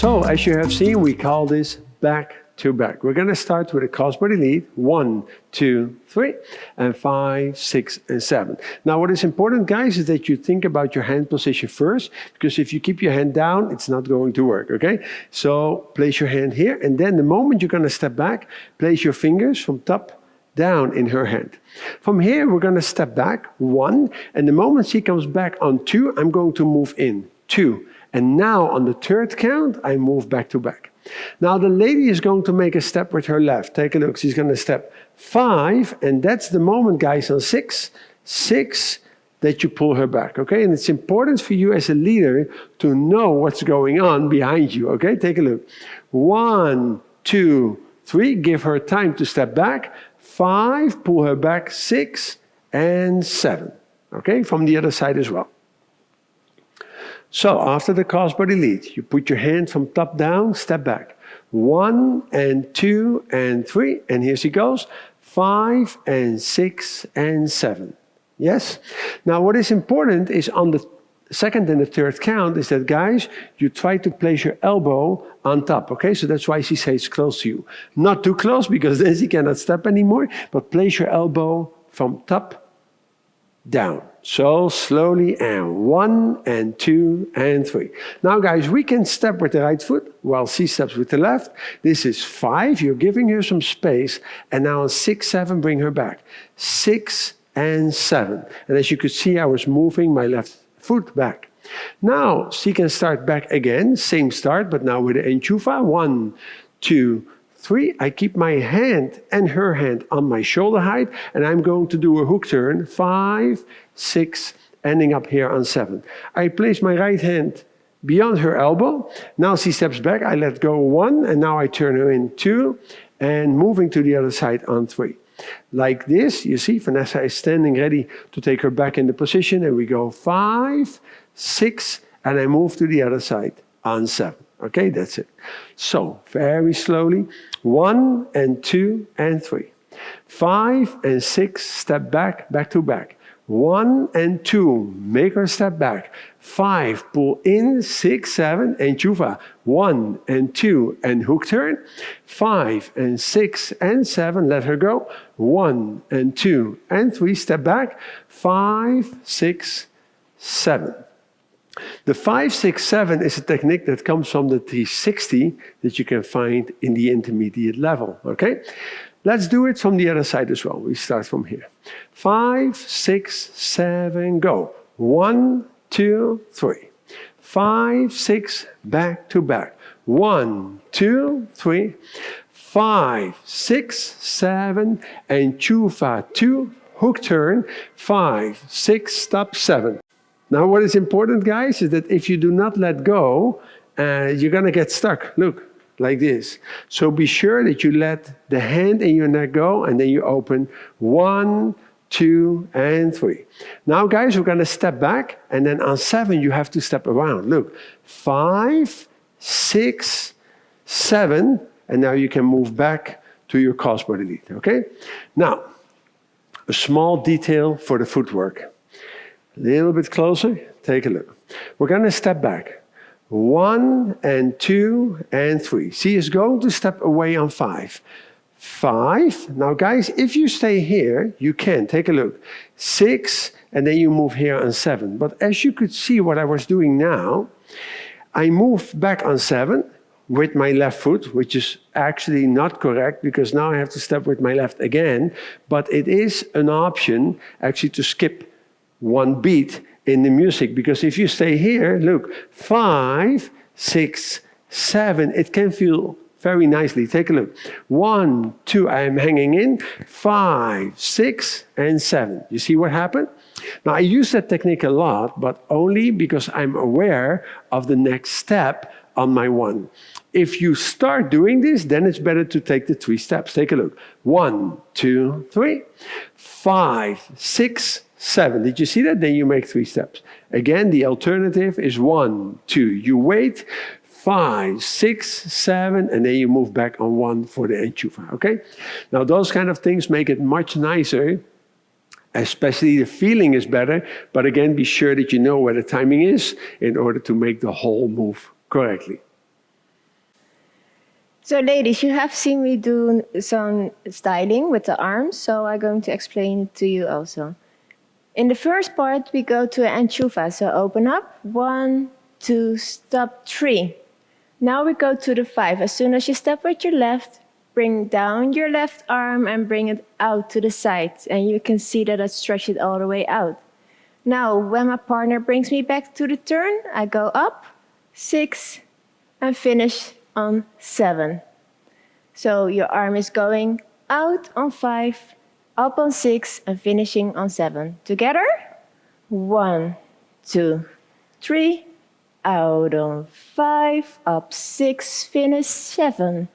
So, as you have seen, we call this back to back. We're going to start with a crossbody lead, 1, 2, 3, and 5, 6, and 7. Now, what is important, guys, is that you think about your hand position first, because if you keep your hand down, it's not going to work, okay? So, place your hand here, and then the moment you're going to step back, place your fingers from top down in her hand. From here, we're going to step back, 1, and the moment she comes back on 2, I'm going to move in, 2. And now, on the third count, I move back to back. Now, the lady is going to make a step with her left. Take a look. She's going to step 5, and that's the moment, guys, on 6, that you pull her back, okay? And it's important for you as a leader to know what's going on behind you, okay? Take a look. 1, 2, 3, give her time to step back. 5, pull her back. 6, and 7, okay? From the other side as well. So, after the crossbody lead, you put your hand from top down, step back. 1, and 2, and 3, and here she goes. 5, and 6, and 7. Yes? Now, what is important is on the second and the third count is that, guys, you try to place your elbow on top, okay? So that's why she says close to you. Not too close, because then she cannot step anymore, but place your elbow from top down. So slowly, and 1, and 2, and 3. Now, guys, we can step with the right foot while she steps with the left. This is 5. You're giving her some space. And now on 6, 7, bring her back. 6, and 7. And as you could see, I was moving my left foot back. Now, she can start back again. Same start, but now with the Enchufa. 1, 2, 3, I keep my hand and her hand on my shoulder height, and I'm going to do a hook turn, 5, 6, ending up here on 7. I place my right hand beyond her elbow. Now she steps back, I let go 1, and now I turn her in 2, and moving to the other side on 3. Like this, you see, Vanessa is standing ready to take her back in the position, and we go 5, 6, and I move to the other side on 7. Okay, that's it. So, very slowly, 1, and 2, and 3. 5, and 6, step back, back to back. 1, and 2, make her step back. 5, pull in, 6, 7, Enchufa. 1, and 2, and hook turn. 5, and 6, and 7, let her go. 1, and 2, and 3, step back. 5, 6, 7. The 5, 6, 7 is a technique that comes from the 360 that you can find in the intermediate level, okay? Let's do it from the other side as well. We start from here. 5, 6, 7, go. 1, 2, 3. 5, 6, back to back. 1, 2, 3. 5, 6, 7, Enchufa 2, hook turn. 5, 6, stop 7. Now, what is important, guys, is that if you do not let go, you're going to get stuck. Look, like this. So be sure that you let the hand and your neck go, and then you open 1, 2, and 3. Now, guys, we're going to step back, and then on 7, you have to step around. Look, 5, 6, 7, and now you can move back to your crossbody lead, okay? Now, a small detail for the footwork. A little bit closer, take a look. We're going to step back. 1, and 2, and 3. She is going to step away on 5. 5. Now, guys, if you stay here, you can. Take a look. 6, and then you move here on 7. But as you could see what I was doing now, I moved back on 7 with my left foot, which is actually not correct because now I have to step with my left again. But it is an option actually to skip one beat in the music, because if you stay here, look, 5, 6, 7, it can feel very nicely. Take a look. 1, 2, I am hanging in. 5, 6, and 7. You see what happened? Now, I use that technique a lot, but only because I'm aware of the next step on my 1. If you start doing this, then it's better to take the 3 steps. Take a look. 1, 2, 3. 5, 6, 7. Did you see that? Then you make 3 steps. Again, the alternative is 1, 2. You wait. 5, 6, 7, and then you move back on 1 for the Enchufa, okay? Now, those kind of things make it much nicer, especially the feeling is better, but again, be sure that you know where the timing is in order to make the whole move correctly. So ladies, you have seen me do some styling with the arms, so I'm going to explain it to you also. In the first part, we go to an Enchufa, so open up, 1, 2, stop, 3. Now we go to the 5. As soon as you step with your left, bring down your left arm and bring it out to the side, and you can see that I stretch it all the way out. Now, when my partner brings me back to the turn, I go up, 6, and finish on 7. So your arm is going out on 5, up on 6, and finishing on 7. Together? 1, 2, 3, out on 5, up 6, finish 7.